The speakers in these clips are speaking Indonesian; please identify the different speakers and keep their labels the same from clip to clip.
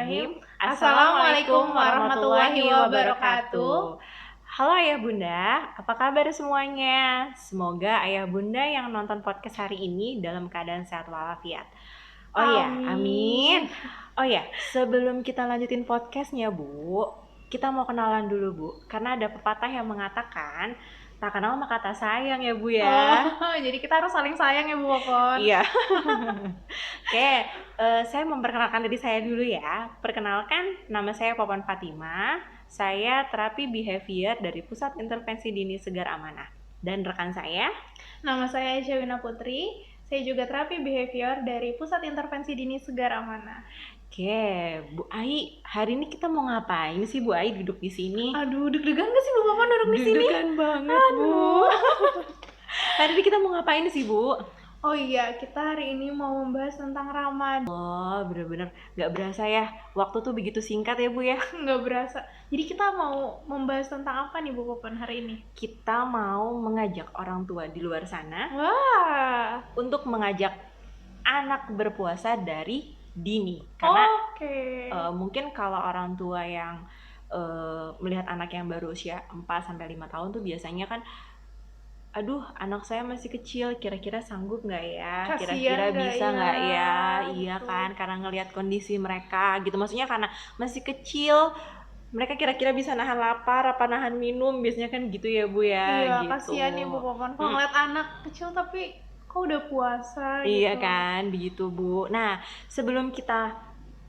Speaker 1: Bismillahirrahmanirrahim. Assalamualaikum warahmatullahi wabarakatuh.
Speaker 2: Halo Ayah Bunda, apa kabar semuanya? Semoga Ayah Bunda yang nonton podcast hari ini dalam keadaan sehat walafiat. Oh ya, amin. Oh ya, sebelum kita lanjutin podcastnya Bu, kita mau kenalan dulu Bu. Karena ada pepatah yang mengatakan, tak kenal maka tak sayang ya Bu ya.
Speaker 1: Jadi kita harus saling sayang ya Bu Popon.
Speaker 2: Iya. Oke, saya memperkenalkan diri saya dulu ya. Perkenalkan, nama saya Popon Fatima. Saya terapi behavior dari Pusat Intervensi Dini Segar Amanah. Dan rekan saya,
Speaker 1: Nama saya Syawina Putri. Saya juga terapi behavior dari Pusat Intervensi Dini Segar Amanah.
Speaker 2: oke, Bu Ai, hari ini kita mau ngapain sih Bu Ai duduk di sini?
Speaker 1: Aduh, deg-degan gak sih Bu Popon duduk di sini?
Speaker 2: Deg-degan banget Bu. Hari ini kita mau ngapain sih Bu?
Speaker 1: Oh iya, kita hari ini mau membahas tentang Ramadan.
Speaker 2: Oh, bener-bener gak berasa ya, waktu tuh begitu singkat ya Bu ya.
Speaker 1: Nggak berasa. Jadi kita mau membahas tentang apa nih Bu Popon hari ini?
Speaker 2: Kita mau mengajak orang tua di luar sana
Speaker 1: Wah,
Speaker 2: untuk mengajak anak berpuasa dari dini. Karena
Speaker 1: oke.
Speaker 2: mungkin kalau orang tua yang melihat anak yang baru usia 4-5 tahun tuh biasanya kan, aduh anak saya masih kecil, kira-kira sanggup nggak ya?
Speaker 1: Kasian
Speaker 2: Kira-kira
Speaker 1: nggak
Speaker 2: bisa
Speaker 1: ya?
Speaker 2: nggak ya? Iya
Speaker 1: Gitu.
Speaker 2: kan, karena ngelihat kondisi mereka gitu. Maksudnya karena masih kecil, mereka kira-kira bisa nahan lapar, apa nahan minum, biasanya kan gitu ya Bu ya.
Speaker 1: Iya,
Speaker 2: gitu.
Speaker 1: kasihan ya Bu Popon. Kalau ngeliat anak kecil tapi kok udah puasa gitu.
Speaker 2: Iya kan, begitu Bu. Nah, sebelum kita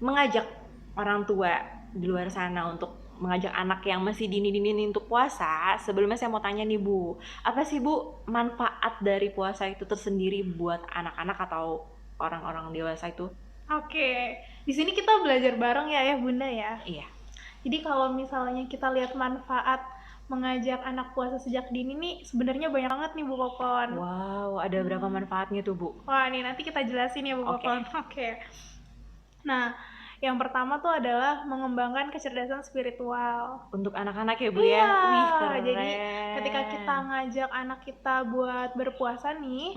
Speaker 2: mengajak orang tua di luar sana untuk mengajak anak yang masih dini-dini untuk puasa, sebelumnya saya mau tanya nih Bu, apa sih Bu manfaat dari puasa itu tersendiri buat anak-anak atau orang-orang dewasa itu?
Speaker 1: Oke, di sini kita belajar bareng ya Bunda ya.
Speaker 2: Iya.
Speaker 1: Jadi kalau misalnya kita lihat manfaat mengajak anak puasa sejak dini nih sebenarnya banyak banget nih Bu Popon.
Speaker 2: Wow, ada berapa manfaatnya tuh Bu?
Speaker 1: Wah, nih nanti kita jelasin ya Bu
Speaker 2: Oke.
Speaker 1: Popon. Oke. Nah, yang pertama tuh adalah mengembangkan kecerdasan spiritual.
Speaker 2: Untuk anak-anak ya Bu
Speaker 1: Iya,
Speaker 2: ya? Wih, keren.
Speaker 1: jadi ketika kita ngajak anak kita buat berpuasa nih,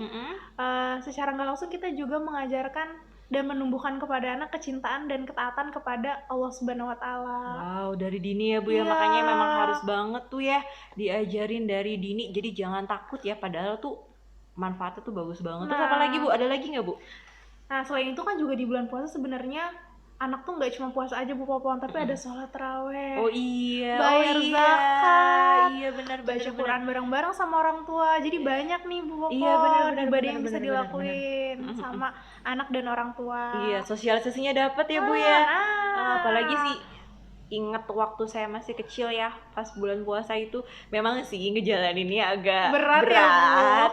Speaker 1: secara nggak langsung kita juga mengajarkan dan menumbuhkan kepada anak kecintaan dan ketaatan kepada Allah Subhanahu wa Ta'ala.
Speaker 2: Wow, dari dini ya Bu ya,
Speaker 1: Iya.
Speaker 2: makanya memang harus banget tuh ya diajarin dari dini. Jadi jangan takut ya, padahal tuh manfaatnya tuh bagus banget. Terus apa lagi Bu? Ada lagi nggak Bu?
Speaker 1: Nah, selain itu kan juga di bulan puasa sebenarnya anak tuh nggak cuma puasa aja Bu Popon, tapi ada sholat taraweh.
Speaker 2: Oh iya,
Speaker 1: Bayar
Speaker 2: oh iya.
Speaker 1: zakat.
Speaker 2: Iya benar
Speaker 1: Baca Quran bareng-bareng sama orang tua. Jadi banyak nih Bu Popon
Speaker 2: Iya, benar,
Speaker 1: ibadah yang
Speaker 2: benar,
Speaker 1: bisa
Speaker 2: benar,
Speaker 1: dilakuin sama anak dan orang tua.
Speaker 2: Iya, sosialisasinya dapat ya Bu ya.
Speaker 1: Nah.
Speaker 2: Apalagi sih ingat waktu saya masih kecil ya, pas bulan puasa itu memang sih ngejalaninnya agak
Speaker 1: Berat ya,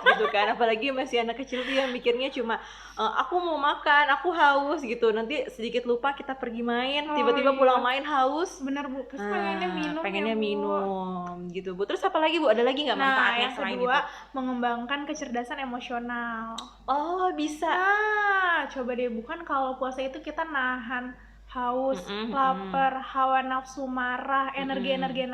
Speaker 1: Bu.
Speaker 2: gitu kan. Apalagi masih anak kecil tuh yang mikirnya cuma aku mau makan, aku haus gitu. Nanti sedikit lupa kita pergi main, tiba-tiba
Speaker 1: iya.
Speaker 2: pulang main haus.
Speaker 1: Bener Bu, pasti pengennya minum
Speaker 2: pengennya
Speaker 1: ya, Bu.
Speaker 2: minum gitu Bu. Terus apa lagi Bu? Ada lagi nggak manfaatnya
Speaker 1: yang
Speaker 2: selain
Speaker 1: kedua,
Speaker 2: itu?
Speaker 1: mengembangkan kecerdasan emosional.
Speaker 2: Oh, bisa.
Speaker 1: Nah, coba deh, bukan kalau puasa itu kita nahan haus, lapar, hawa nafsu, marah, energi-energi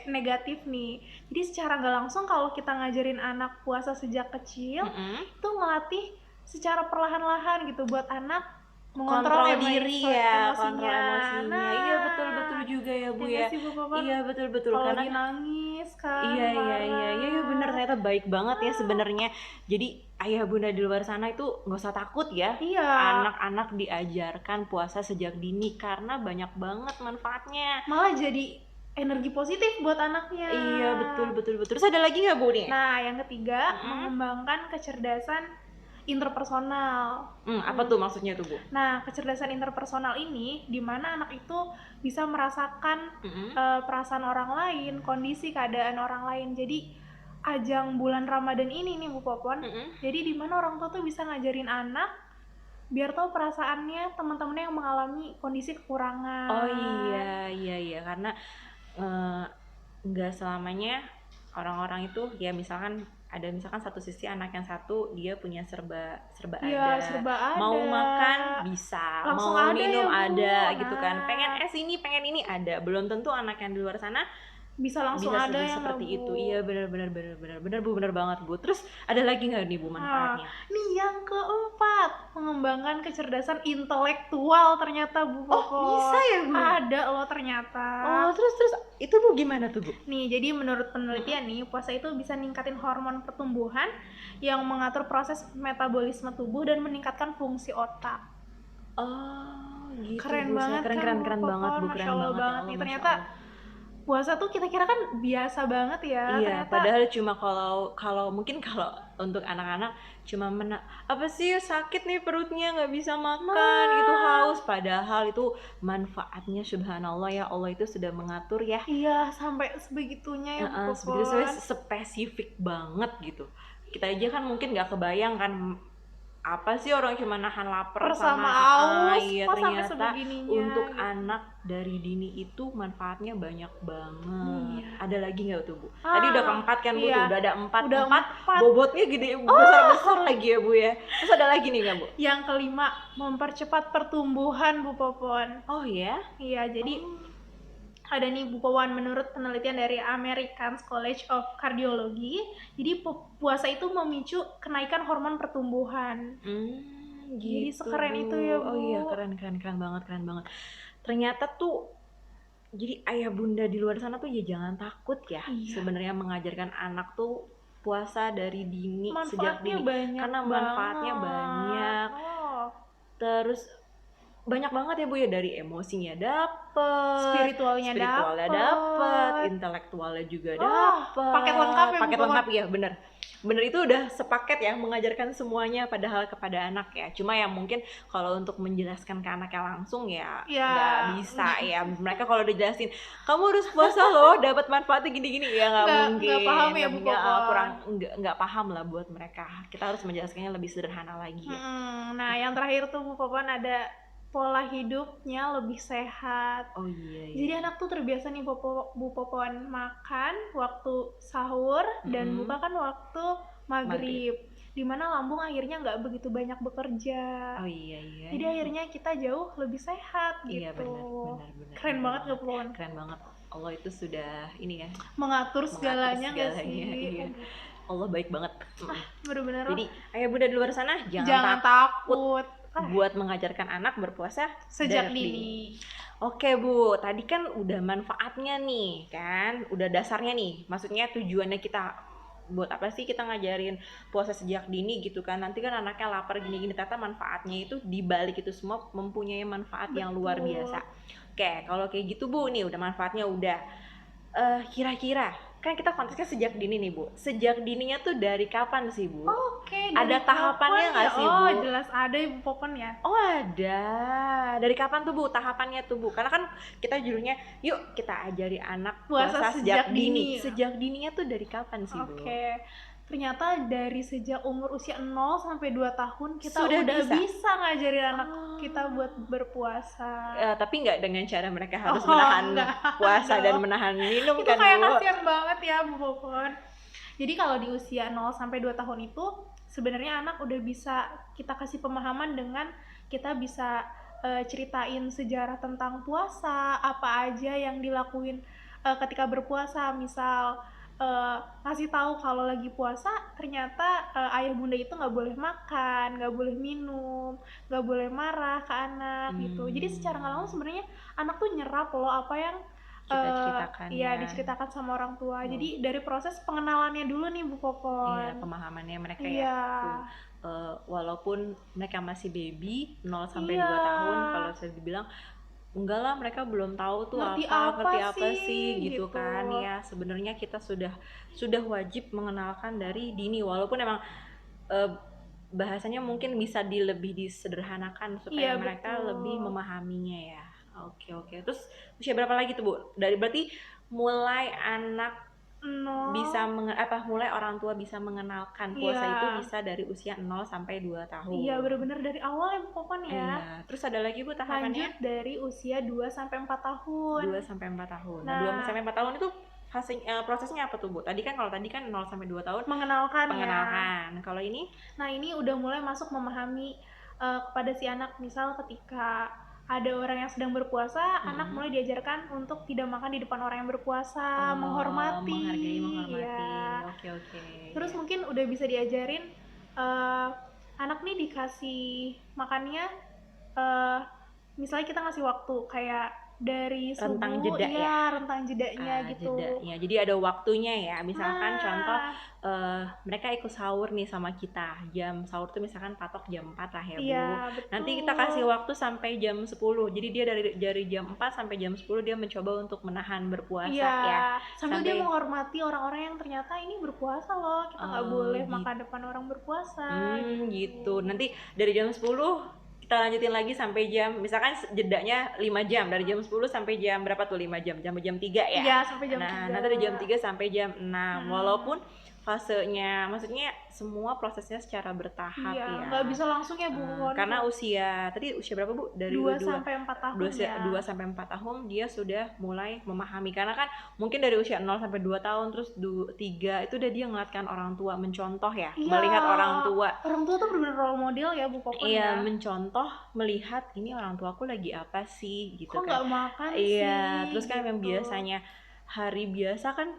Speaker 1: negatif nih. Jadi secara nggak langsung kalau kita ngajarin anak puasa sejak kecil, itu ngelatih secara perlahan-lahan gitu buat anak mengontrol
Speaker 2: diri ya, kontrol emosinya.
Speaker 1: Nah,
Speaker 2: Iya betul juga ya Bu ya.
Speaker 1: sih, Bu Popon?
Speaker 2: Iya betul
Speaker 1: Kalau
Speaker 2: karena
Speaker 1: lagi nangis kan,
Speaker 2: iya
Speaker 1: marah.
Speaker 2: bener, ternyata baik banget ya sebenarnya. Jadi ayah bunda di luar sana itu nggak usah takut ya.
Speaker 1: Iya.
Speaker 2: Anak-anak diajarkan puasa sejak dini karena banyak banget manfaatnya.
Speaker 1: Malah jadi energi positif buat anaknya.
Speaker 2: Iya betul. Terus ada lagi nggak Bu nih?
Speaker 1: Nah, yang ketiga, mengembangkan kecerdasan interpersonal.
Speaker 2: Apa tuh maksudnya tuh Bu?
Speaker 1: Nah, kecerdasan interpersonal ini di mana anak itu bisa merasakan perasaan orang lain, kondisi keadaan orang lain. Jadi ajang bulan Ramadan ini nih Bu Popon, jadi di mana orang tua tuh bisa ngajarin anak biar tahu perasaannya teman-temannya yang mengalami kondisi kekurangan.
Speaker 2: Oh iya karena nggak selamanya orang-orang itu ya misalkan satu sisi anak yang satu dia punya serba
Speaker 1: Iya,
Speaker 2: ada.
Speaker 1: serba ada.
Speaker 2: Mau makan bisa,
Speaker 1: Langsung
Speaker 2: mau
Speaker 1: ada
Speaker 2: minum
Speaker 1: ya, Bu.
Speaker 2: ada gitu kan.
Speaker 1: Nah.
Speaker 2: Pengen es ini, pengen ini ada. Belum tentu anak yang di luar sana
Speaker 1: bisa langsung
Speaker 2: bisa
Speaker 1: ada ya
Speaker 2: seperti
Speaker 1: nggak,
Speaker 2: itu.
Speaker 1: Bu?
Speaker 2: Iya, benar Bu, benar banget Bu. Terus ada lagi nggak nih Bu manfaatnya?
Speaker 1: Nih yang keempat, mengembangkan kecerdasan intelektual ternyata, Bu
Speaker 2: Oh, bisa
Speaker 1: Popon.
Speaker 2: ya Bu?
Speaker 1: Ada loh ternyata.
Speaker 2: Oh, terus itu Bu gimana tuh Bu?
Speaker 1: Nih, jadi menurut penelitian nih, puasa itu bisa ningkatin hormon pertumbuhan yang mengatur proses metabolisme tubuh dan meningkatkan fungsi otak.
Speaker 2: Oh, gitu
Speaker 1: Keren
Speaker 2: Bu.
Speaker 1: banget kan, Bu
Speaker 2: Keren banget
Speaker 1: Popon?
Speaker 2: Bu,
Speaker 1: Masya
Speaker 2: keren
Speaker 1: Allah
Speaker 2: banget ya
Speaker 1: banget
Speaker 2: Allah,
Speaker 1: nih.
Speaker 2: Masya
Speaker 1: Ternyata
Speaker 2: Allah.
Speaker 1: puasa tuh kita kira kan biasa banget ya.
Speaker 2: Iya,
Speaker 1: Ternyata
Speaker 2: padahal cuma kalau mungkin kalau untuk anak-anak cuma apa sih sakit nih perutnya nggak bisa makan gitu, haus, padahal itu manfaatnya subhanallah ya Allah itu sudah mengatur ya.
Speaker 1: iya, sampai sebegitunya ya, Bu
Speaker 2: Sebegitu
Speaker 1: Popon.
Speaker 2: spesifik banget gitu. Kita aja kan mungkin nggak kebayang kan apa sih orang cuma nahan lapar
Speaker 1: Sama aus,
Speaker 2: iya,
Speaker 1: kok sampai
Speaker 2: ternyata
Speaker 1: sebegininya
Speaker 2: untuk
Speaker 1: gitu.
Speaker 2: anak dari dini itu manfaatnya banyak banget.
Speaker 1: Iya.
Speaker 2: Ada lagi nggak tuh Bu? Tadi udah keempat kan Bu,
Speaker 1: Iya.
Speaker 2: tuh udah ada empat.
Speaker 1: Udah
Speaker 2: Empat bobotnya gede, besar lagi ya Bu ya. Terus ada lagi nih nggak Bu?
Speaker 1: Yang kelima, mempercepat pertumbuhan, Bu Popon.
Speaker 2: Oh ya?
Speaker 1: Iya, jadi ada nih Bu Popon, menurut penelitian dari American College of Cardiology, jadi puasa itu memicu kenaikan hormon pertumbuhan.
Speaker 2: Gitu.
Speaker 1: Jadi sekeren itu ya, Bu.
Speaker 2: Oh iya, keren banget. Ternyata tuh jadi ayah bunda di luar sana tuh ya jangan takut ya.
Speaker 1: Iya.
Speaker 2: Sebenarnya mengajarkan anak tuh puasa dari dini, sejak
Speaker 1: Manfaatnya
Speaker 2: dini.
Speaker 1: banyak
Speaker 2: Karena manfaatnya
Speaker 1: banget.
Speaker 2: banyak.
Speaker 1: Oh.
Speaker 2: Terus banyak banget ya Bu ya, dari emosinya dapet,
Speaker 1: Spiritualnya
Speaker 2: dapet, intelektualnya juga dapet.
Speaker 1: Paket lengkap ya, Bu
Speaker 2: Paket
Speaker 1: Popon.
Speaker 2: lengkap ya, bener itu udah sepaket ya, mengajarkan semuanya padahal kepada anak ya. Cuma yang mungkin kalau untuk menjelaskan ke anaknya langsung ya nggak bisa ya. Mereka kalau dijelasin kamu harus puasa loh dapat manfaatnya gini-gini ya nggak mungkin.
Speaker 1: Nggak paham ya, Bu Popon.
Speaker 2: Kurang nggak paham lah buat mereka. Kita harus menjelaskannya lebih sederhana lagi ya.
Speaker 1: Nah yang terakhir tuh Bu Popon, ada pola hidupnya lebih sehat.
Speaker 2: Oh iya.
Speaker 1: Jadi anak tuh terbiasa nih Bu Popon makan waktu sahur dan buka kan waktu maghrib. Dimana lambung akhirnya nggak begitu banyak bekerja.
Speaker 2: Oh iya.
Speaker 1: Jadi akhirnya kita jauh lebih sehat gitu.
Speaker 2: Iya benar.
Speaker 1: Keren banget nggak, Bu Popon?
Speaker 2: Keren banget. Allah itu sudah ini ya.
Speaker 1: Mengatur segalanya nggak sih?
Speaker 2: Iya. Allah baik banget.
Speaker 1: Bener-bener.
Speaker 2: Jadi ayah bunda di luar sana
Speaker 1: jangan takut
Speaker 2: buat mengajarkan anak berpuasa
Speaker 1: sejak dini.
Speaker 2: Oke Bu, tadi kan udah manfaatnya nih kan, udah dasarnya nih. Maksudnya tujuannya kita buat apa sih kita ngajarin puasa sejak dini gitu kan. Nanti kan anaknya lapar gini-gini, ternyata manfaatnya itu dibalik itu semua mempunyai manfaat yang luar biasa. Oke, kalau kayak gitu Bu nih udah manfaatnya udah. Kira-kira kan kita konteksnya sejak dini nih Bu. Sejak dininya tuh dari kapan sih Bu?
Speaker 1: Oke,
Speaker 2: ada tahapannya nggak sih Bu?
Speaker 1: Oh jelas ada ya Bu Popon ya.
Speaker 2: Oh ada. Dari kapan tuh Bu tahapannya tuh Bu? Karena kan kita judulnya yuk kita ajari anak puasa sejak dini. Sejak dininya tuh dari kapan sih Bu?
Speaker 1: Oke. Ternyata dari sejak umur usia 0 sampai 2 tahun kita
Speaker 2: sudah
Speaker 1: udah bisa ngajarin anak kita buat berpuasa.
Speaker 2: Tapi nggak dengan cara mereka harus menahan puasa dan menahan minum
Speaker 1: itu
Speaker 2: kan Bu?
Speaker 1: Itu kayak kasihan banget ya Bu Popon. Jadi kalau di usia 0 sampai 2 tahun itu sebenarnya anak udah bisa kita kasih pemahaman dengan kita bisa ceritain sejarah tentang puasa, apa aja yang dilakuin ketika berpuasa, misal ngasih tahu kalau lagi puasa ternyata ayah bunda itu nggak boleh makan, nggak boleh minum, nggak boleh marah ke anak gitu. Jadi secara nggak langsung sebenarnya anak tuh nyerap loh apa yang
Speaker 2: kita ceritakan
Speaker 1: diceritakan sama orang tua. Jadi dari proses pengenalannya dulu nih Bu Popon.
Speaker 2: Iya, pemahamannya mereka ya. Walaupun mereka masih baby 0 sampai 2 tahun, kalau saya dibilang enggak lah mereka belum tahu tuh ngerti apa sih gitu kan ya. Sebenarnya kita sudah wajib mengenalkan dari dini, walaupun emang bahasanya mungkin bisa lebih disederhanakan supaya mereka lebih memahaminya ya. Oke. Terus usia berapa lagi tuh Bu? Berarti mulai anak bisa mulai orang tua bisa mengenalkan puasa itu bisa dari usia 0 sampai 2 tahun. Iya,
Speaker 1: benar-benar dari awal ya Bu Popon ya.
Speaker 2: Iya. Terus ada lagi Bu tahapannya?
Speaker 1: Lanjut dari usia 2 sampai 4 tahun.
Speaker 2: 2 sampai 4 tahun. Nah, 2 sampai 4 tahun itu prosesnya apa tuh Bu? Kalau tadi kan 0 sampai 2 tahun
Speaker 1: mengenalkan.
Speaker 2: Kalau ini?
Speaker 1: Nah, ini udah mulai masuk memahami kepada si anak, misal ketika ada orang yang sedang berpuasa, anak mulai diajarkan untuk tidak makan di depan orang yang berpuasa,
Speaker 2: Menghargai,
Speaker 1: menghormati. Ya.
Speaker 2: Oke.
Speaker 1: Terus mungkin udah bisa diajarin anak nih dikasih makannya, misalnya kita ngasih waktu kayak dari subuh,
Speaker 2: rentang jeda
Speaker 1: rentang jedanya gitu.
Speaker 2: Jedanya. Jadi ada waktunya ya. Misalkan contoh mereka ikut sahur nih sama kita. Jam sahur tuh misalkan patok jam 4 lah ya, Bu.
Speaker 1: Betul.
Speaker 2: Nanti kita kasih waktu sampai jam 10. Jadi dia dari jam 4 sampai jam 10 dia mencoba untuk menahan berpuasa ya.
Speaker 1: Sambil dia menghormati orang-orang yang ternyata ini berpuasa loh. Kita nggak boleh makan depan orang berpuasa.
Speaker 2: Gitu. Nanti dari jam 10 kita lanjutin lagi sampai jam, misalkan jedanya 5 jam, dari jam 10 sampai jam berapa tuh 5 jam? Sampai jam 3 ya?
Speaker 1: Iya, sampai jam 3.
Speaker 2: Nanti dari jam 3 sampai jam 6. Walaupun fasenya, maksudnya semua prosesnya secara bertahap ya.
Speaker 1: Nggak bisa langsung ya, Bu.
Speaker 2: Karena tadi usia berapa, Bu? Dari
Speaker 1: 2 sampai 4 tahun
Speaker 2: 2 sampai 4 tahun dia sudah mulai memahami. Karena kan mungkin dari usia 0 sampai 2 tahun, terus 3 itu udah dia ngeliatkan orang tua, mencontoh ya, melihat orang tua.
Speaker 1: Orang tua tuh benar-benar role model ya, Bu Popon.
Speaker 2: Iya, mencontoh, melihat ini orang tuaku lagi apa sih gitu.
Speaker 1: Kok nggak makan sih?
Speaker 2: Iya, terus kan yang biasanya hari biasa kan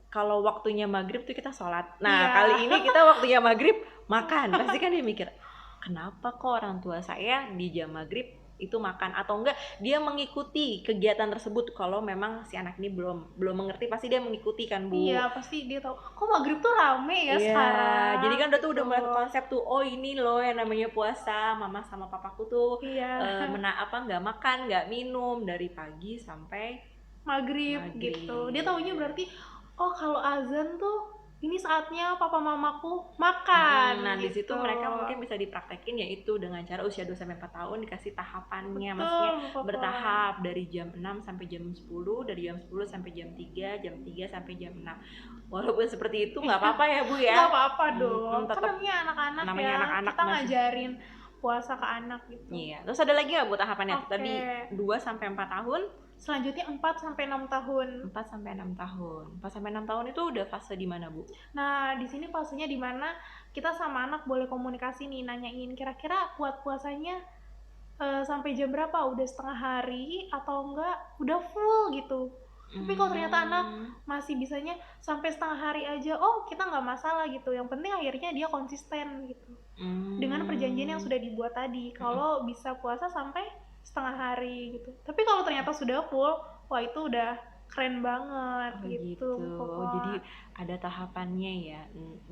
Speaker 2: kalau waktunya maghrib tuh kita sholat. Nah, kali ini kita waktunya maghrib makan. Pasti kan dia mikir, kenapa kok orang tua saya di jam maghrib itu makan, atau enggak dia mengikuti kegiatan tersebut. Kalau memang si anak ini belum mengerti, pasti dia mengikuti kan, Bu.
Speaker 1: Iya, pasti dia tahu kok maghrib tuh rame ya sekarang.
Speaker 2: Jadi kan udah mulai konsep tuh, oh ini loh yang namanya puasa. Mama sama papaku tuh nggak makan, nggak minum dari pagi sampai maghrib
Speaker 1: gitu. Dia taunya berarti oh kalau azan tuh ini saatnya papa mamaku makan.
Speaker 2: Nah, di situ mereka mungkin bisa dipraktekin, yaitu dengan cara usia 2 sampai 4 tahun dikasih tahapannya. Maksudnya bertahap dari jam 6 sampai jam 10, dari jam 10 sampai jam 3, jam 3 sampai jam 6. Walaupun seperti itu nggak apa-apa ya, Bu ya.
Speaker 1: Nggak apa-apa dong. Kan namanya anak-anak ya. Kita ngajarin puasa ke anak gitu.
Speaker 2: Iya. Terus ada lagi nggak, Bu, tahapannya? Tadi 2 sampai 4 tahun.
Speaker 1: Selanjutnya 4 sampai 6 tahun.
Speaker 2: 4 sampai 6 tahun. 4 sampai 6 tahun itu udah fase di mana, Bu?
Speaker 1: Nah, di sini fasenya di mana kita sama anak boleh komunikasi nih, nanyain kira-kira kuat puasanya sampai jam berapa? Udah setengah hari atau enggak udah full gitu. Tapi kalau ternyata anak masih bisanya sampai setengah hari aja, oh kita nggak masalah gitu. Yang penting akhirnya dia konsisten gitu. Dengan perjanjian yang sudah dibuat tadi. Kalau bisa puasa sampai setengah hari gitu. Tapi kalau ternyata sudah full, wah itu udah keren banget gitu.
Speaker 2: Jadi ada tahapannya ya.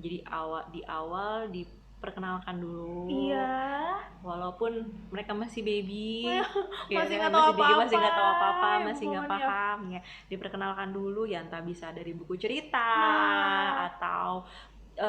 Speaker 2: Jadi di awal diperkenalkan dulu.
Speaker 1: Iya.
Speaker 2: Walaupun mereka masih baby,
Speaker 1: masih nggak tahu
Speaker 2: apa-apa, masih nggak paham ya. Diperkenalkan dulu ya, entah bisa dari buku cerita atau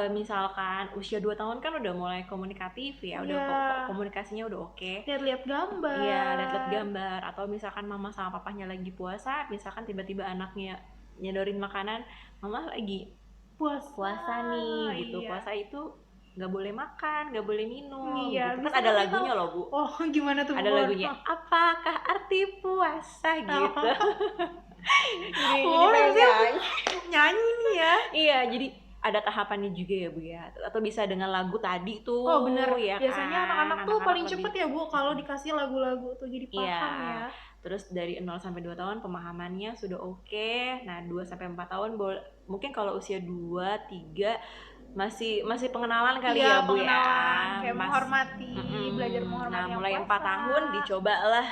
Speaker 2: misalkan usia 2 tahun kan udah mulai komunikatif ya, udah komunikasinya udah oke.
Speaker 1: Lihat gambar.
Speaker 2: Iya, lihat gambar. Atau misalkan mama sama papanya lagi puasa, misalkan tiba-tiba anaknya nyedorin makanan, mama lagi puasa nih gitu. Puasa itu nggak boleh makan, nggak boleh minum.
Speaker 1: Iya,
Speaker 2: gitu. Kan ada lagunya loh, Bu.
Speaker 1: Oh, gimana tuh?
Speaker 2: Ada lagunya. Apakah arti puasa gitu?
Speaker 1: Nyanyi nih ya.
Speaker 2: Iya, jadi ada tahapannya juga ya, Bu ya. Atau bisa dengan lagu tadi tuh.
Speaker 1: Oh bener,
Speaker 2: ya
Speaker 1: biasanya
Speaker 2: kan?
Speaker 1: anak-anak tuh paling cepet ya, Bu, kalau dikasih lagu-lagu tuh jadi paham ya.
Speaker 2: Terus dari 0 sampai 2 tahun pemahamannya sudah oke. Nah, 2 sampai 4 tahun mungkin kalau usia 2, 3 masih pengenalan kali ya, Bu ya.
Speaker 1: Kayak menghormati, belajar menghormati.
Speaker 2: Nah, mulai 4 tahun dicobalah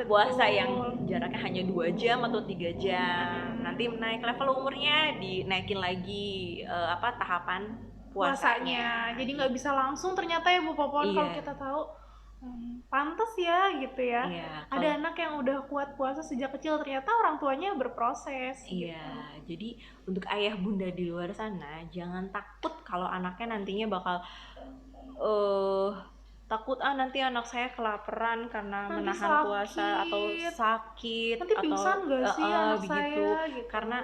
Speaker 2: puasa yang jaraknya hanya 2 jam atau 3 jam. Nanti naik level umurnya, dinaikin lagi tahapan puasanya.
Speaker 1: Jadi nggak bisa langsung ternyata ya, Bu Popon. Kalau kita tahu pantas ya gitu ya. Ada anak yang udah kuat puasa sejak kecil, ternyata orang tuanya berproses.
Speaker 2: Jadi untuk ayah bunda di luar sana, jangan takut kalau anaknya nantinya bakal takut nanti anak saya kelaparan karena
Speaker 1: nanti
Speaker 2: menahan puasa atau sakit,
Speaker 1: nanti pingsan gak sih anak
Speaker 2: begitu.
Speaker 1: saya gitu.
Speaker 2: Karena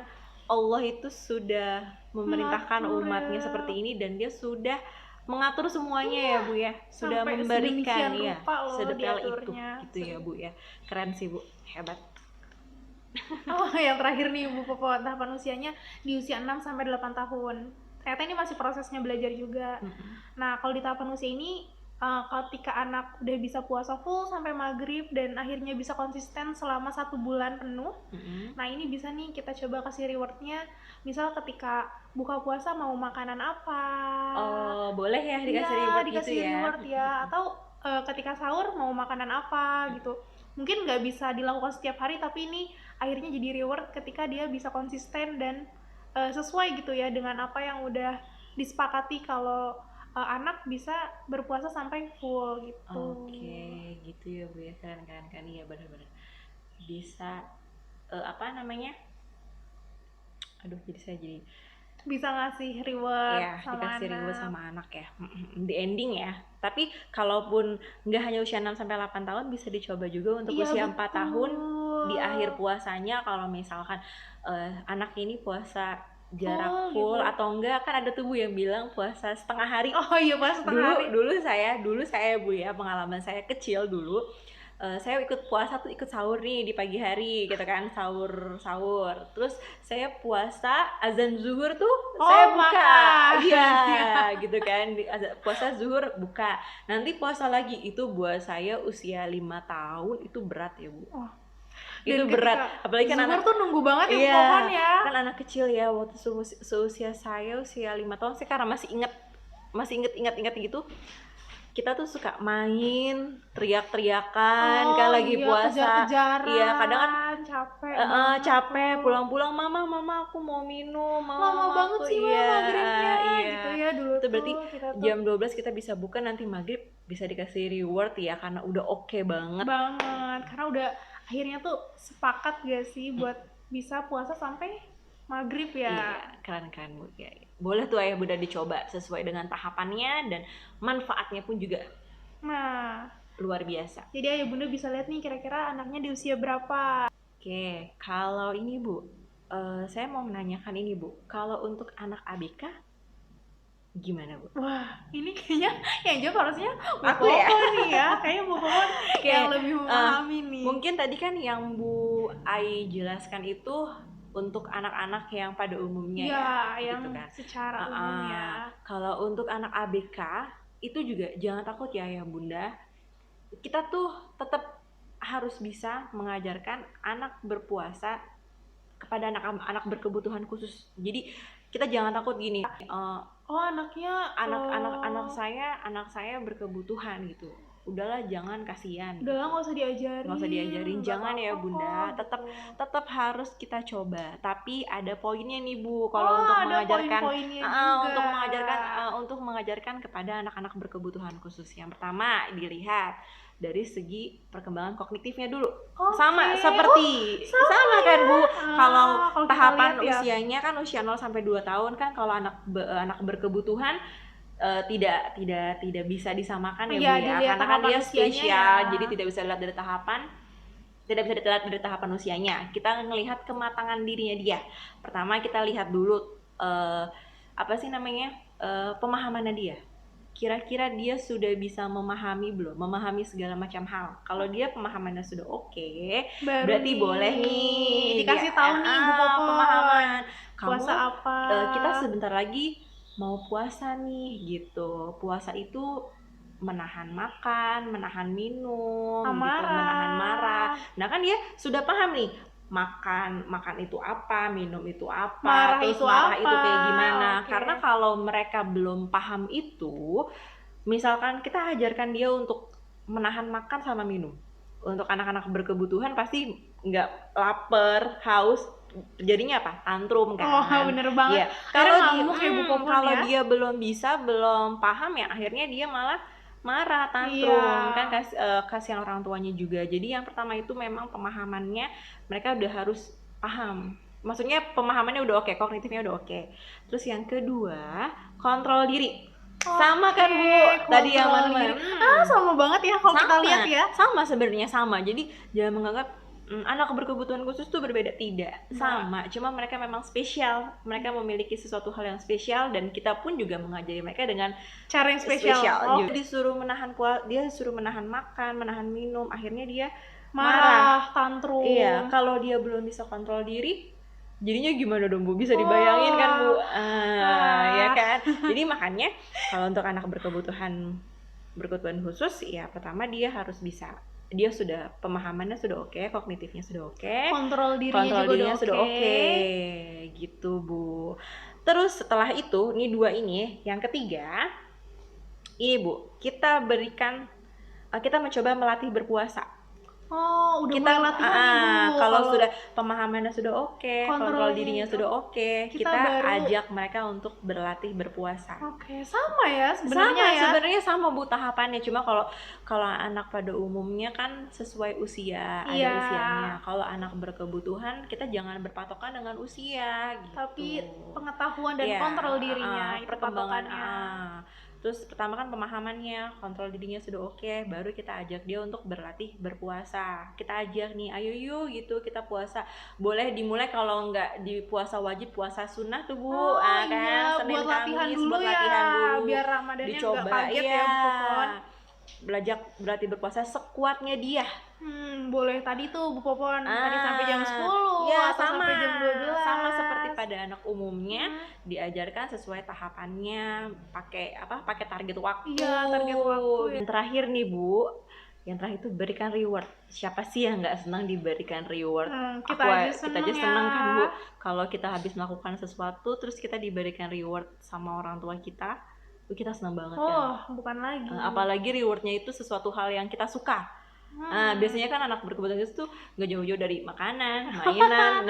Speaker 2: Allah itu sudah memerintahkan umatnya seperti ini, dan dia sudah mengatur semuanya ya, Bu ya. Sudah memberikan ya sedetail itu gitu ya, Bu ya. Keren sih, Bu. Hebat.
Speaker 1: Oh, yang terakhir nih, Bu Popo, tahapan usianya di usia 6 sampai 8 tahun. Ternyata ini masih prosesnya belajar juga. Nah, kalau di tahapan usia ini ketika anak udah bisa puasa full sampai maghrib dan akhirnya bisa konsisten selama 1 bulan penuh, nah ini bisa nih kita coba kasih rewardnya. Misal ketika buka puasa mau makanan apa,
Speaker 2: boleh ya dikasih
Speaker 1: iya,
Speaker 2: reward gitu
Speaker 1: dikasih
Speaker 2: ya.
Speaker 1: reward ya. Atau ketika sahur mau makanan apa gitu, mungkin nggak bisa dilakukan setiap hari, tapi ini akhirnya jadi reward ketika dia bisa konsisten dan sesuai gitu ya dengan apa yang udah disepakati kalau anak bisa berpuasa sampai full gitu.
Speaker 2: Oke, gitu ya Bu ya, keren kan, iya benar-benar bisa apa namanya, aduh jadi saya jadi
Speaker 1: bisa ngasih reward
Speaker 2: ya
Speaker 1: sama
Speaker 2: dikasih
Speaker 1: anak.
Speaker 2: reward sama anak ya di ending ya. Tapi kalaupun nggak hanya usia 6-8 tahun, bisa dicoba juga untuk
Speaker 1: Iya,
Speaker 2: usia
Speaker 1: betul.
Speaker 2: 4 tahun di akhir puasanya. Kalau misalkan anak ini puasa jarak full
Speaker 1: gitu.
Speaker 2: atau enggak, kan ada tuh Bu yang bilang puasa setengah hari.
Speaker 1: Oh iya, puasa setengah hari.
Speaker 2: Dulu saya Bu ya, pengalaman saya kecil dulu, saya ikut puasa tuh ikut sahur nih di pagi hari gitu kan, sahur terus saya puasa azan zuhur tuh saya buka, iya gitu kan, puasa zuhur buka, nanti puasa lagi. Itu buat saya usia 5 tahun itu berat ya Bu. Itu berat, apalagi kan anak
Speaker 1: tuh nunggu banget ya,
Speaker 2: iya,
Speaker 1: pohon ya,
Speaker 2: kan anak kecil ya. Waktu seusia saya usia 5 tahun, saya karena masih inget gitu, kita tuh suka main teriak-teriakan kan lagi puasa. Iya, kadang kan capek pulang-pulang, mama aku mau minum,
Speaker 1: lama banget sih maghribnya gitu ya dulu.
Speaker 2: Itu berarti jam 12 kita bisa buka, nanti maghrib bisa dikasih reward ya, karena udah oke banget
Speaker 1: karena udah akhirnya tuh sepakat gak sih buat bisa puasa sampai maghrib ya.
Speaker 2: Iya, keren Bu ya. Boleh tuh Ayah Bunda dicoba sesuai dengan tahapannya, dan manfaatnya pun juga luar biasa.
Speaker 1: Jadi Ayah Bunda bisa lihat nih kira-kira anaknya di usia berapa.
Speaker 2: Oke, kalau ini Bu, saya mau menanyakan ini Bu, kalau untuk anak ABK gimana Bu?
Speaker 1: Wah, ini kayaknya yang jawab harusnya
Speaker 2: aku ya
Speaker 1: nih ya, kayaknya Bu Popon yang lebih memahami nih.
Speaker 2: Mungkin tadi kan yang Bu Ai jelaskan itu untuk anak-anak yang pada umumnya ya
Speaker 1: yang
Speaker 2: gitu kan,
Speaker 1: secara umum ya.
Speaker 2: Kalau untuk anak ABK itu juga jangan takut ya Bunda, kita tuh tetap harus bisa mengajarkan anak berpuasa kepada anak-anak berkebutuhan khusus. Jadi kita jangan takut gini, anak saya berkebutuhan gitu, udahlah jangan, kasihan,
Speaker 1: udahlah nggak usah diajarin,
Speaker 2: jangan ya Bunda, tetap harus kita coba. Tapi ada poinnya nih Bu, kalau untuk mengajarkan kepada anak-anak berkebutuhan khusus. Yang pertama dilihat dari segi perkembangan kognitifnya dulu. Sama kan Bu. Kalau tahapan usianya kan usia 0-2 tahun kan, kalau anak berkebutuhan tidak bisa disamakan ya Bu ya, karena kan dia spesial, jadi tidak bisa dilihat dari tahapan usianya. Kita ngelihat kematangan dirinya dia. Pertama kita lihat dulu pemahamannya dia. Kira-kira dia sudah bisa memahami segala macam hal. Kalau dia pemahamannya sudah oke, berarti boleh nih
Speaker 1: dikasih tahu nih Bu Popon
Speaker 2: pemahaman.
Speaker 1: Puasa apa?
Speaker 2: Kita sebentar lagi mau puasa nih gitu. Puasa itu menahan makan, menahan minum, gitu, menahan marah. Nah kan dia sudah paham nih, makan itu apa, minum itu apa, terus marah itu kayak gimana. Karena kalau mereka belum paham itu, misalkan kita ajarkan dia untuk menahan makan sama minum, untuk anak-anak berkebutuhan pasti nggak lapar, haus, jadinya apa? Tantrum kan.
Speaker 1: Bener banget.
Speaker 2: Ya, kalau dia belum paham ya, akhirnya dia malah marah, tantrum, kan kasihan orang tuanya juga. Jadi yang pertama itu memang pemahamannya mereka udah harus paham. Maksudnya pemahamannya udah oke, kognitifnya udah oke. Terus yang kedua, kontrol diri. Sama kan Bu, tadi yang mana?
Speaker 1: Sama banget ya kalau kita lihat ya.
Speaker 2: Sama sebenarnya sama. Jadi jangan menganggap anak berkebutuhan khusus tuh berbeda, tidak, sama, cuma mereka memang spesial, mereka memiliki sesuatu hal yang spesial, dan kita pun juga mengajari mereka dengan
Speaker 1: cara yang spesial.
Speaker 2: Disuruh menahan makan, menahan minum, akhirnya dia
Speaker 1: marah, tantrum.
Speaker 2: Iya, kalau dia belum bisa kontrol diri, jadinya gimana dong Bu? Bisa dibayangin kan Bu? Ya kan. Jadi makanya kalau untuk anak berkebutuhan berkebutuhan khusus, ya pertama dia sudah pemahamannya sudah oke, kognitifnya sudah oke,
Speaker 1: kontrol dirinya juga
Speaker 2: sudah
Speaker 1: udah
Speaker 2: oke, gitu Bu. Terus setelah itu, nih 2 ini, yang ketiga, ini Bu, kita mencoba melatih berpuasa.
Speaker 1: Oh, udah
Speaker 2: Kita
Speaker 1: mulai latihan nih Bu.
Speaker 2: kalau sudah pemahamannya sudah oke, kontrol dirinya sudah
Speaker 1: kontrolnya
Speaker 2: oke, kita ajak mereka untuk berlatih berpuasa.
Speaker 1: Oke, sama ya sebenarnya ya.
Speaker 2: Sebenarnya sama Bu tahapannya, cuma kalau anak pada umumnya kan sesuai usia, ada
Speaker 1: Iya.
Speaker 2: usianya. Kalau anak berkebutuhan kita jangan berpatokan dengan usia gitu.
Speaker 1: Tapi pengetahuan dan
Speaker 2: Iya,
Speaker 1: kontrol dirinya itu
Speaker 2: perkembangan.
Speaker 1: patokannya.
Speaker 2: Terus pertama kan pemahamannya, kontrol dirinya sudah oke, baru kita ajak dia untuk berlatih berpuasa. Kita ajak nih, ayo yuk gitu kita puasa. Boleh dimulai kalau nggak di puasa wajib, puasa sunnah tuh Bu.
Speaker 1: Oh
Speaker 2: kan
Speaker 1: iya,
Speaker 2: Senin
Speaker 1: buat latihan
Speaker 2: Kamis
Speaker 1: dulu
Speaker 2: buat
Speaker 1: ya,
Speaker 2: latihan dulu.
Speaker 1: biar Ramadannya nggak
Speaker 2: Dicoba
Speaker 1: kaget ya Bu Popon.
Speaker 2: Belajar berarti berpuasa sekuatnya dia.
Speaker 1: Boleh tadi tuh Bu Popon, tadi sampai jam 10
Speaker 2: ya,
Speaker 1: atau sampai jam 12.
Speaker 2: Sama seperti pada anak umumnya, diajarkan sesuai tahapannya, pakai target waktu.
Speaker 1: Iya, target waktu ya.
Speaker 2: Yang terakhir nih Bu, yang terakhir itu berikan reward. Siapa sih yang nggak senang diberikan reward?
Speaker 1: Kita aja
Speaker 2: senang kan Bu, kalau kita habis melakukan sesuatu terus kita diberikan reward sama orang tua kita senang banget kan.
Speaker 1: Oh, bukan lagi.
Speaker 2: Apalagi rewardnya itu sesuatu hal yang kita suka. Biasanya kan anak berkebutuhan khusus tuh nggak jauh-jauh dari makanan, mainan.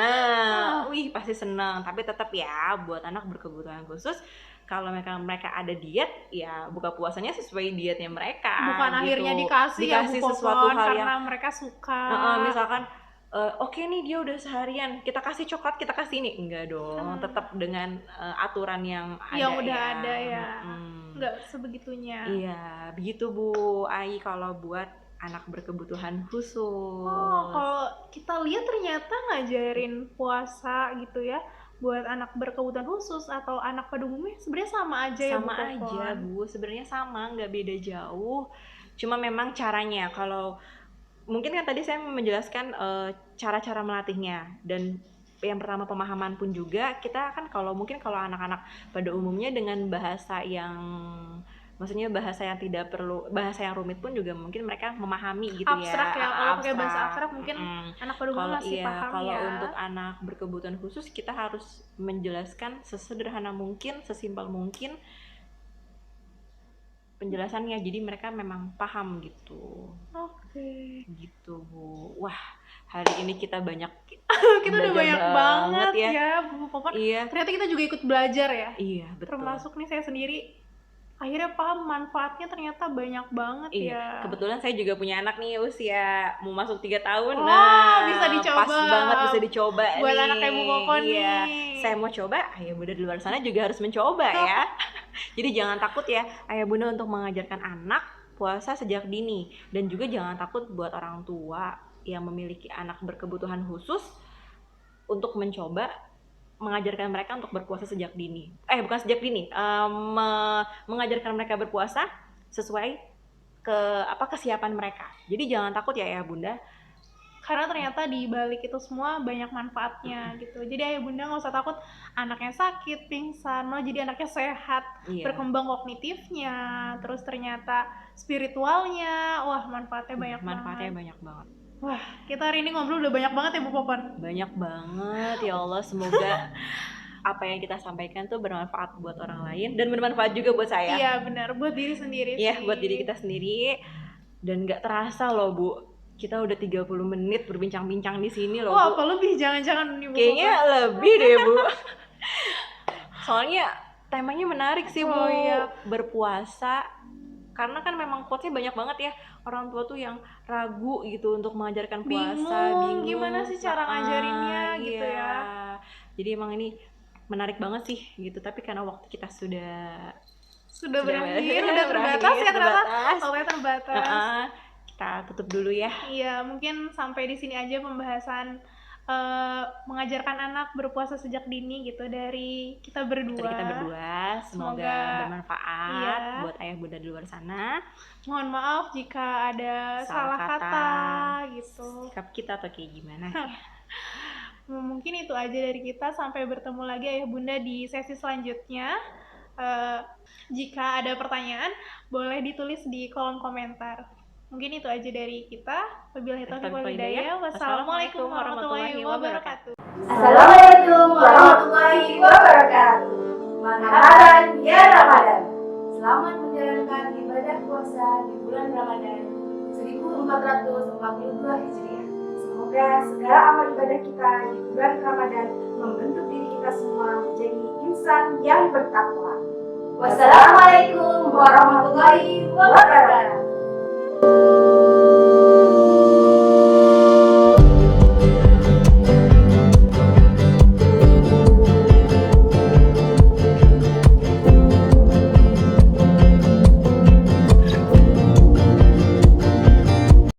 Speaker 2: Wih pasti senang. Tapi tetap ya, buat anak berkebutuhan khusus, kalau mereka ada diet, ya buka puasanya sesuai dietnya mereka.
Speaker 1: Bukan gitu. Akhirnya dikasih ya Bu Popon, sesuatu hal karena mereka suka.
Speaker 2: Misalkan oke nih dia udah seharian, kita kasih coklat, kita kasih ini. Enggak dong, tetap dengan aturan yang
Speaker 1: udah ada ya. Enggak sebegitunya.
Speaker 2: Iya, begitu Bu Ai kalau buat anak berkebutuhan khusus.
Speaker 1: Kalau kita lihat ternyata ngajarin puasa gitu ya buat anak berkebutuhan khusus atau anak pada umumnya sebenarnya sama aja ya Bu Popon.
Speaker 2: Sama aja Bu, sebenarnya sama, nggak beda jauh. Cuma memang caranya, kalau mungkin kan tadi saya menjelaskan cara-cara melatihnya, dan yang pertama pemahaman pun juga, kita kan kalau anak-anak pada umumnya dengan bahasa yang maksudnya bahasa yang tidak perlu, bahasa yang rumit pun juga mungkin mereka memahami gitu
Speaker 1: abstrak ya. Kalau pakai bahasa abstrak mungkin anak pada umumnya masih paham
Speaker 2: kalau untuk anak berkebutuhan khusus kita harus menjelaskan sesederhana mungkin, sesimpel mungkin penjelasannya, jadi mereka memang paham gitu.
Speaker 1: Oke.
Speaker 2: Gitu Bu. Wah, hari ini kita banyak
Speaker 1: kita udah banyak banget ya Bu Popon.
Speaker 2: Iya.
Speaker 1: Ternyata kita juga ikut belajar ya.
Speaker 2: Iya, betul.
Speaker 1: Termasuk nih saya sendiri akhirnya paham manfaatnya ternyata banyak banget ya.
Speaker 2: Kebetulan saya juga punya anak nih usia mau masuk 3 tahun.
Speaker 1: Bisa dicoba.
Speaker 2: Pas banget bisa dicoba
Speaker 1: buat
Speaker 2: nih.
Speaker 1: anak Ibu Popon nih.
Speaker 2: Saya mau coba, ayah bunda di luar sana juga harus mencoba ya. Jadi jangan takut ya ayah bunda untuk mengajarkan anak puasa sejak dini, dan juga jangan takut buat orang tua yang memiliki anak berkebutuhan khusus untuk mencoba mengajarkan mereka untuk berpuasa sejak dini. Bukan sejak dini, mengajarkan mereka berpuasa sesuai kesiapan mereka. Jadi jangan takut ya ayah bunda.
Speaker 1: Karena ternyata di balik itu semua banyak manfaatnya gitu. Jadi ayah bunda nggak usah takut anaknya sakit, pingsan, malah jadi anaknya sehat, berkembang kognitifnya, terus ternyata spiritualnya, wah manfaatnya banyak
Speaker 2: banget.
Speaker 1: Wah, kita hari ini ngobrol udah banyak banget ya Bu Popon.
Speaker 2: Banyak banget, ya Allah, semoga apa yang kita sampaikan tuh bermanfaat buat orang lain dan bermanfaat juga buat saya.
Speaker 1: Iya benar, buat diri sendiri sih.
Speaker 2: Iya, buat diri kita sendiri. Dan nggak terasa loh Bu, kita udah 30 menit berbincang-bincang di sini loh Bu.
Speaker 1: Apa lebih? Jangan-jangan nih Bu.
Speaker 2: Kayaknya lebih deh Bu. Soalnya temanya menarik sih Bu, berpuasa. Karena kan memang quotes-nya banyak banget ya, orang tua tuh yang ragu gitu untuk mengajarkan puasa, bingung
Speaker 1: gimana sih cara ngajarinnya gitu ya.
Speaker 2: Jadi emang ini menarik banget sih gitu, tapi karena waktu kita sudah
Speaker 1: berakhir, udah terbatas ya ternyata. Waktunya terbatas.
Speaker 2: Kita tutup dulu ya.
Speaker 1: Iya, mungkin sampai di sini aja pembahasan mengajarkan anak berpuasa sejak dini gitu dari kita berdua.
Speaker 2: Semoga bermanfaat buat ayah bunda di luar sana.
Speaker 1: Mohon maaf jika ada salah kata gitu.
Speaker 2: Sikap kita atau kayak gimana.
Speaker 1: Mungkin itu aja dari kita, sampai bertemu lagi ayah bunda di sesi selanjutnya. Jika ada pertanyaan, boleh ditulis di kolom komentar. Mungkin itu aja dari kita. Wabillahi taufiq wal hidayah. Wassalamualaikum warahmatullahi wabarakatuh.
Speaker 3: Assalamualaikum warahmatullahi wabarakatuh. Marhaban ya Ramadan. Selamat menjalankan ibadah puasa di bulan Ramadan 1442 Hijriah. Semoga segala amal ibadah kita di bulan Ramadan membentuk diri kita semua menjadi insan yang bertakwa. Wassalamualaikum warahmatullahi wabarakatuh.